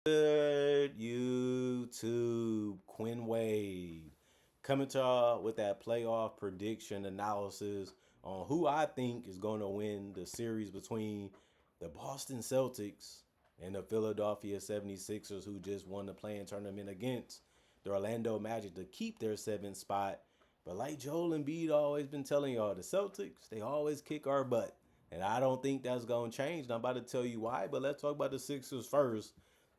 Good YouTube, Quinn Wade coming to y'all with that playoff prediction analysis on who I think is going to win the series between the Boston Celtics and the Philadelphia 76ers, who just won the play-in tournament against the Orlando Magic to keep their seventh spot. But like Joel Embiid always been telling y'all, the Celtics, they always kick our butt. And I don't think that's going to change. And I'm about to tell you why, but let's talk about the Sixers first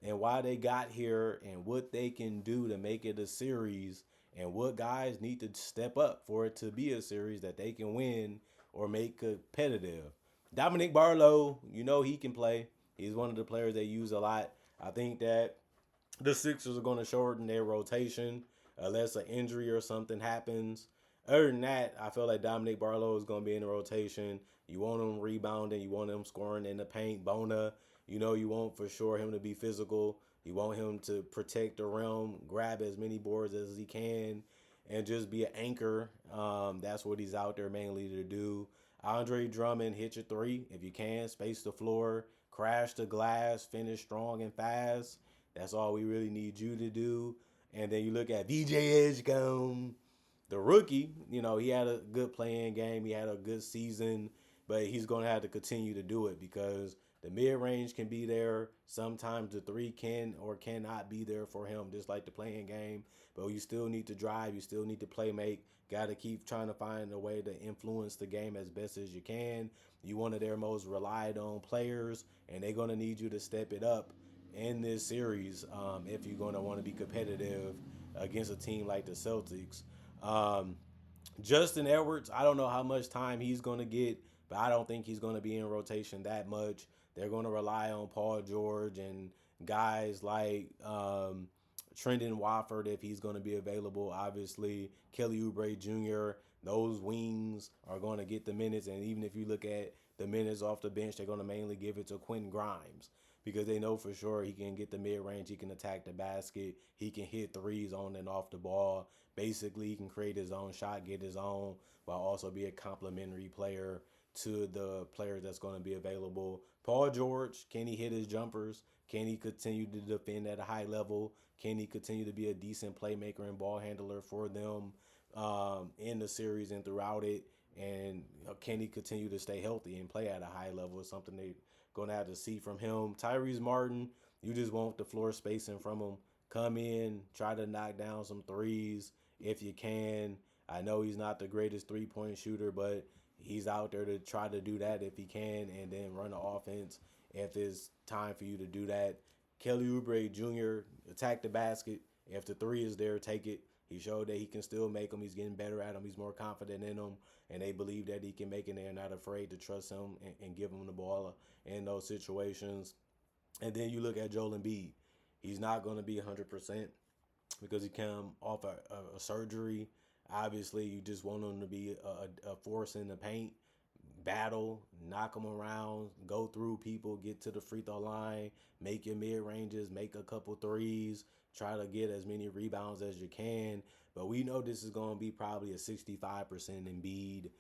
and why they got here and what they can do to make it a series and what guys need to step up for it to be a series that they can win or make competitive. Dominic Barlow, you know he can play. He's one of the players they use a lot. I think that the Sixers are going to shorten their rotation unless an injury or something happens. Other than that, I feel like Dominic Barlow is going to be in the rotation. You want him rebounding, you want him scoring in the paint. Bona, you want for sure him to be physical. You want him to protect the rim, grab as many boards as he can, and just be an anchor. That's what he's out there mainly to do. Andre Drummond, hit your three if you can, space the floor, crash the glass, finish strong and fast. That's all we really need you to do. And then you look at VJ Edgecombe, the rookie. He had a good playing game. He had a good season, but he's going to have to continue to do it because the mid range can be there. Sometimes the three can or cannot be there for him, just like the playing game. But you still need to drive. You still need to play make. Got to keep trying to find a way to influence the game as best as you can. You one of their most relied on players, and they're going to need you to step it up in this series if you're going to want to be competitive against a team like the Celtics. Um, Justin Edwards, I don't know how much time he's going to get, but I don't think he's going to be in rotation that much. They're going to rely on Paul George and guys like Trendon Watford if he's going to be available. Obviously, Kelly Oubre Jr., those wings are going to get the minutes. And even if you look at the minutes off the bench, they're going to mainly give it to Quentin Grimes because they know for sure he can get the mid range, he can attack the basket, he can hit threes on and off the ball. Basically, he can create his own shot, get his own, while also be a complementary player to the players that's going to be available. Paul George, can he hit his jumpers? Can he continue to defend at a high level? Can he continue to be a decent playmaker and ball handler for them in the series and throughout it? And can he continue to stay healthy and play at a high level? Is something they're going to have to see from him. Tyrese Martin, you just want the floor spacing from him. Come in, try to knock down some threes if you can. I know he's not the greatest three-point shooter, but he's out there to try to do that if he can and then run the offense if it's time for you to do that. Kelly Oubre Jr., attack the basket. If the three is there, take it. He showed that he can still make them. He's getting better at them. He's more confident in them. And they believe that he can make it. They're not afraid to trust him and give him the ball in those situations. And then you look at Joel Embiid. He's not going to be 100% because he came off a surgery. Obviously, you just want him to be a force in the paint, battle, knock them around, go through people, get to the free throw line, make your mid ranges, make a couple threes, try to get as many rebounds as you can. But we know this is going to be probably a 65% Embiid.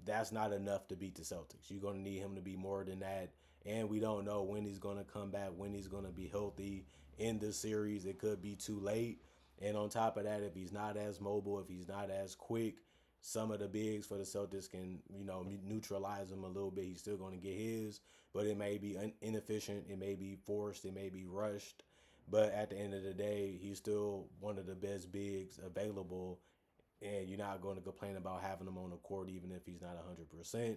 That's not enough to beat the Celtics. You're going to need him to be more than that. And we don't know when he's going to come back, when he's going to be healthy in the series. It could be too late. And on top of that, if he's not as mobile, if he's not as quick, some of the bigs for the Celtics can, neutralize him a little bit. He's still going to get his, but it may be inefficient. It may be forced. It may be rushed. But at the end of the day, he's still one of the best bigs available. And you're not going to complain about having him on the court, even if he's not 100%.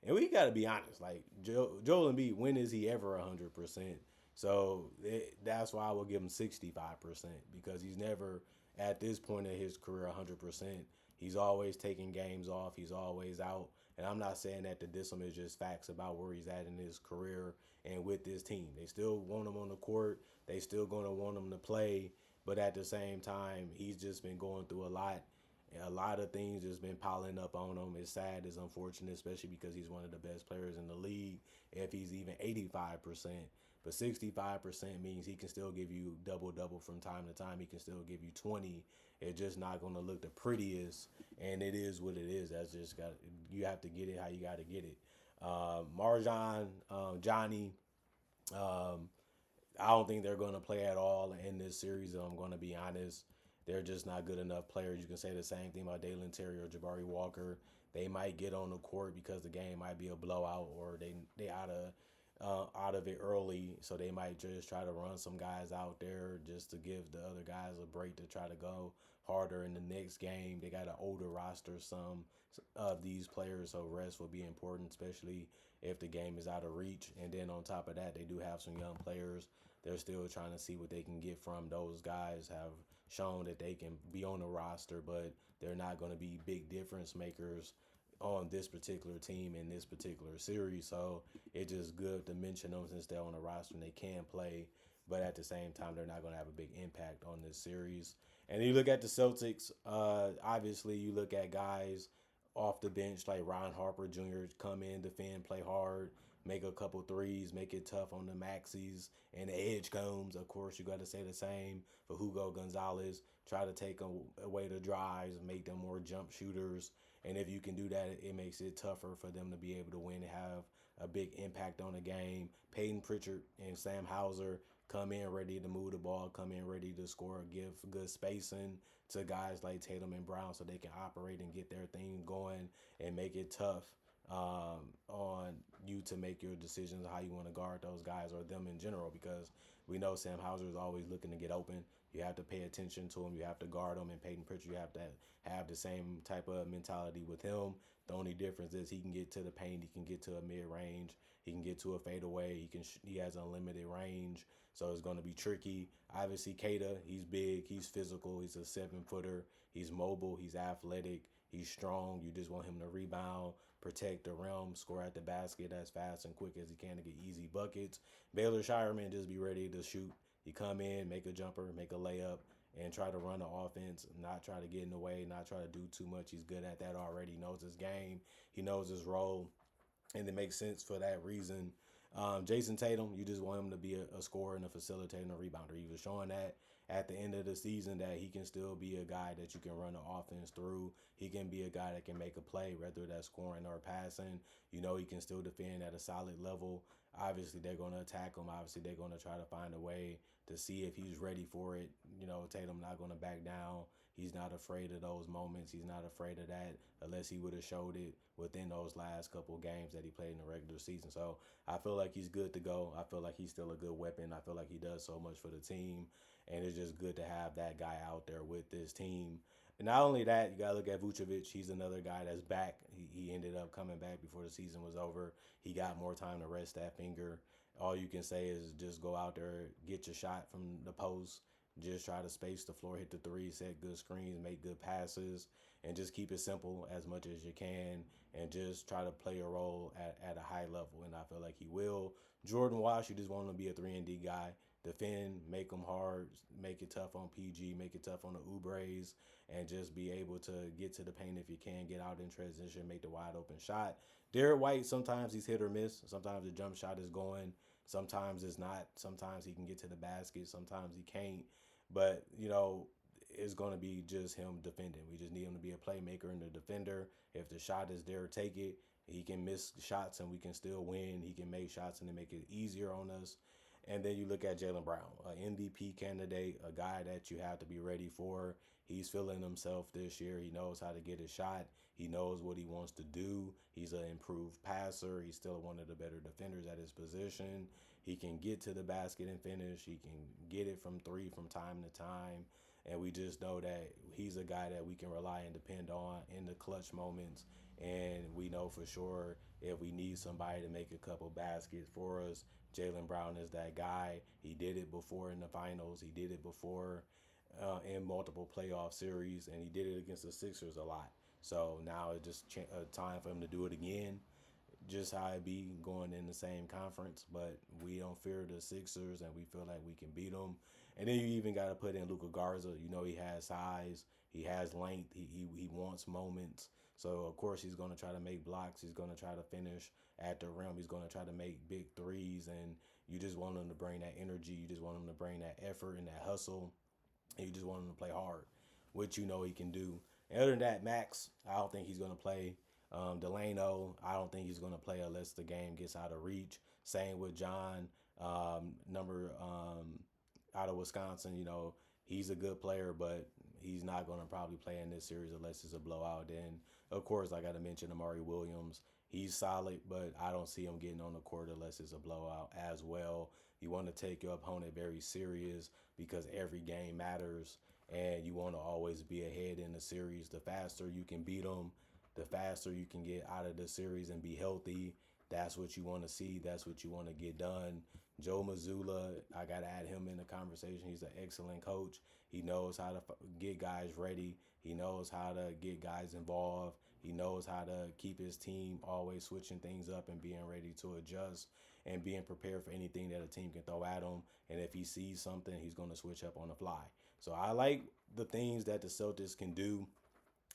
And we got to be honest, like Joel Embiid, when is he ever 100%? So that's why I will give him 65% because he's never at this point in his career 100%. He's always taking games off. He's always out. And I'm not saying that to diss him is just facts about where he's at in his career and with this team. They still want him on the court. They still going to want him to play. But at the same time, he's just been going through a lot. A lot of things just been piling up on him. It's sad, it's unfortunate, especially because he's one of the best players in the league. If he's even 85%, but 65% means he can still give you double from time to time. He can still give you 20. It's just not going to look the prettiest, and it is what it is. That's just got you have to get it how you got to get it. Marjan, Johnny, um, I don't think they're going to play at all in this series. I'm going to be honest. They're just not good enough players. You can say the same thing about Dalen Terry or Jabari Walker. They might get on the court because the game might be a blowout, or they out of it early, so they might just try to run some guys out there just to give the other guys a break to try to go harder in the next game. They got an older roster, some of these players, so rest will be important, especially if the game is out of reach. And then on top of that, they do have some young players. They're still trying to see what they can get from those guys. Have shown that they can be on the roster, but they're not going to be big difference makers on this particular team in this particular series. So it's just good to mention them since they're on the roster and they can play, but at the same time, they're not going to have a big impact on this series. And you look at the Celtics, obviously, you look at guys off the bench like Ron Harper Jr. come in, defend, play hard, make a couple threes, make it tough on the Maxis and the edge combs. Of course, you got to say the same for Hugo Gonzalez. Try to take away the drives, make them more jump shooters. And if you can do that, it makes it tougher for them to be able to win and have a big impact on the game. Peyton Pritchard and Sam Hauser come in ready to move the ball, come in ready to score, give good spacing to guys like Tatum and Brown so they can operate and get their thing going and make it tough on you to make your decisions how you want to guard those guys or them in general, because we know Sam Hauser is always looking to get open. You have to pay attention to him. You have to guard him. And Peyton Pritchard, you have to have the same type of mentality with him. The only difference is he can get to the paint. He can get to a mid range. He can get to a fadeaway. He has unlimited range. So it's going to be tricky. Obviously, Keita, he's big. He's physical. He's a 7-footer. He's mobile. He's athletic. He's strong. You just want him to rebound, protect the rim, score at the basket as fast and quick as he can to get easy buckets. Baylor Shireman just be ready to shoot. He come in, make a jumper, make a layup, and try to run the offense, not try to get in the way, not try to do too much. He's good at that already. He knows his game. He knows his role, and it makes sense for that reason. Jason Tatum, you just want him to be a scorer and a facilitator and a rebounder. He was showing that at the end of the season that he can still be a guy that you can run the offense through. He can be a guy that can make a play, whether that's scoring or passing. You know, he can still defend at a solid level. Obviously, they're going to attack him. Obviously, they're going to try to find a way to see if he's ready for it. You know, Tatum not going to back down. He's not afraid of those moments. He's not afraid of that unless he would have showed it within those last couple of games that he played in the regular season. So I feel like he's good to go. I feel like he's still a good weapon. I feel like he does so much for the team. And it's just good to have that guy out there with this team. And not only that, you got to look at Vucevic. He's another guy that's back. He ended up coming back before the season was over. He got more time to rest that finger. All you can say is just go out there, get your shot from the post, just try to space the floor, hit the three, set good screens, make good passes, and just keep it simple as much as you can, and just try to play a role at a high level. And I feel like he will. Jordan Wash, you just want him to be a 3-and-D guy. Defend, make them hard, make it tough on PG, make it tough on the Ubres, and just be able to get to the paint if you can, get out in transition, make the wide open shot. Derek White, sometimes he's hit or miss. Sometimes the jump shot is going. Sometimes it's not. Sometimes he can get to the basket. Sometimes he can't. But, you know, it's going to be just him defending. We just need him to be a playmaker and a defender. If the shot is there, take it. He can miss shots and we can still win. He can make shots and make it easier on us. And then you look at Jaylen Brown, an MVP candidate, a guy that you have to be ready for. He's feeling himself this year. He knows how to get a shot. He knows what he wants to do. He's an improved passer. He's still one of the better defenders at his position. He can get to the basket and finish. He can get it from three from time to time. And we just know that he's a guy that we can rely and depend on in the clutch moments. And we know for sure if we need somebody to make a couple baskets for us, Jaylen Brown is that guy. He did it before in the finals. He did it before in multiple playoff series, and he did it against the Sixers a lot. So now it's just time for him to do it again. Just how it be going in the same conference, but we don't fear the Sixers, and we feel like we can beat them. And then you even got to put in Luka Garza. You know he has size, he has length, he wants moments. So of course he's going to try to make blocks. He's going to try to finish at the rim. He's going to try to make big threes, and you just want him to bring that energy. You just want him to bring that effort and that hustle. And you just want him to play hard, which you know he can do. And other than that, Max, I don't think he's going to play. Delano, I don't think he's going to play unless the game gets out of reach. Same with John. number out of Wisconsin. You know, he's a good player, but he's not going to probably play in this series unless it's a blowout. Then, of course, I got to mention Amari Williams. He's solid, but I don't see him getting on the court unless it's a blowout as well. You want to take your opponent very serious because every game matters, and you want to always be ahead in the series. The faster you can beat them, the faster you can get out of the series and be healthy. That's what you want to see. That's what you want to get done. Joe Mazzulla, I got to add him in the conversation. He's an excellent coach. He knows how to get guys ready. He knows how to get guys involved. He knows how to keep his team always switching things up and being ready to adjust and being prepared for anything that a team can throw at him. And if he sees something, he's going to switch up on the fly. So I like the things that the Celtics can do.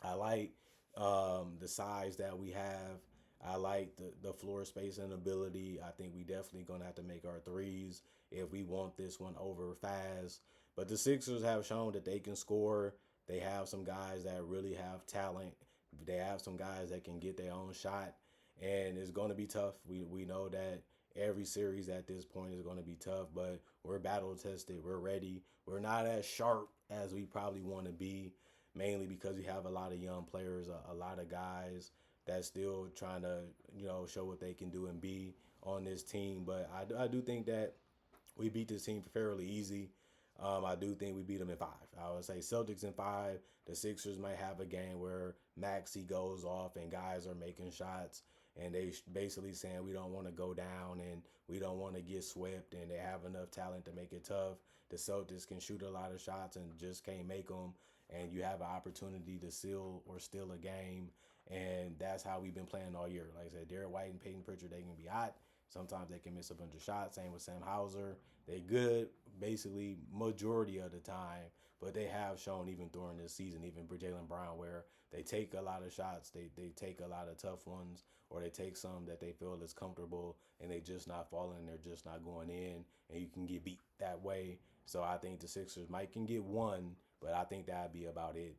I like the size that we have. I like the floor space and ability. I think we definitely going to have to make our threes if we want this one over fast. But the Sixers have shown that they can score. They have some guys that really have talent. They have some guys that can get their own shot. And it's going to be tough. We know that every series at this point is going to be tough, but we're battle tested. We're ready. We're not as sharp as we probably want to be, mainly because we have a lot of young players, a lot of guys that's still trying to, show what they can do and be on this team. But I do think that we beat this team fairly easy. I do think we beat them in 5. I would say Celtics in 5. The Sixers might have a game where Maxey goes off and guys are making shots and they basically saying we don't want to go down and we don't want to get swept, and they have enough talent to make it tough. The Celtics can shoot a lot of shots and just can't make them, and you have an opportunity to seal or steal a game, and that's how we've been playing all year. Like I said, Derek White and Peyton Pritchard, they can be hot. Sometimes they can miss a bunch of shots. Same with Sam Hauser. They good basically majority of the time, but they have shown even during this season, even for Jaylen Brown, where they take a lot of shots, they take a lot of tough ones, or they take some that they feel is comfortable and they just not falling, they're just not going in, and you can get beat that way. So I think the Sixers might can get one, but I think that'd be about it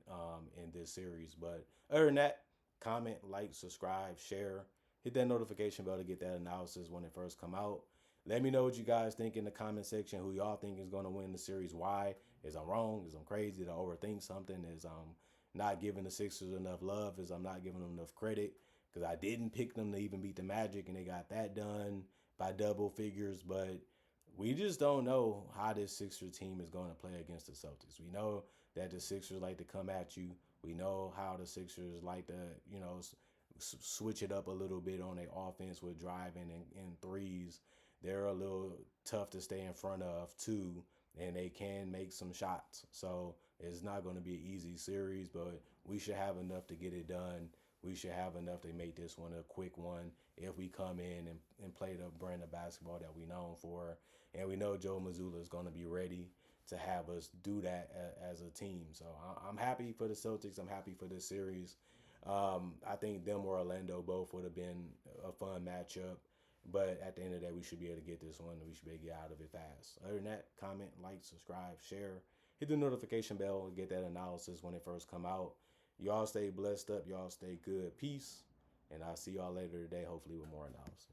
in this series. But other than that, comment, like, subscribe, share. Hit that notification bell to get that analysis when it first come out. Let me know what you guys think in the comment section. Who y'all think is going to win the series? Why? Is I'm wrong? Is I'm crazy? Did I overthink something? Is I'm not giving the Sixers enough love? Is I'm not giving them enough credit? Because I didn't pick them to even beat the Magic, and they got that done by double figures. But we just don't know how this Sixers team is going to play against the Celtics. We know that the Sixers like to come at you. We know how the Sixers like to, switch it up a little bit on their offense with driving and threes. They're a little tough to stay in front of too, and they can make some shots. So it's not going to be an easy series, but we should have enough to get it done. We should have enough to make this one a quick one if we come in and play the brand of basketball that we known for. And we know Joe Mazzulla is going to be ready to have us do that as a team. So I'm happy for the Celtics. I'm happy for this series. I think them or Orlando both would have been a fun matchup. But at the end of the day, we should be able to get this one. We should be able to get out of it fast. Other than that, comment, like, subscribe, share. Hit the notification bell and get that analysis when it first come out. Y'all stay blessed up. Y'all stay good. Peace. And I'll see y'all later today, hopefully with more analysis.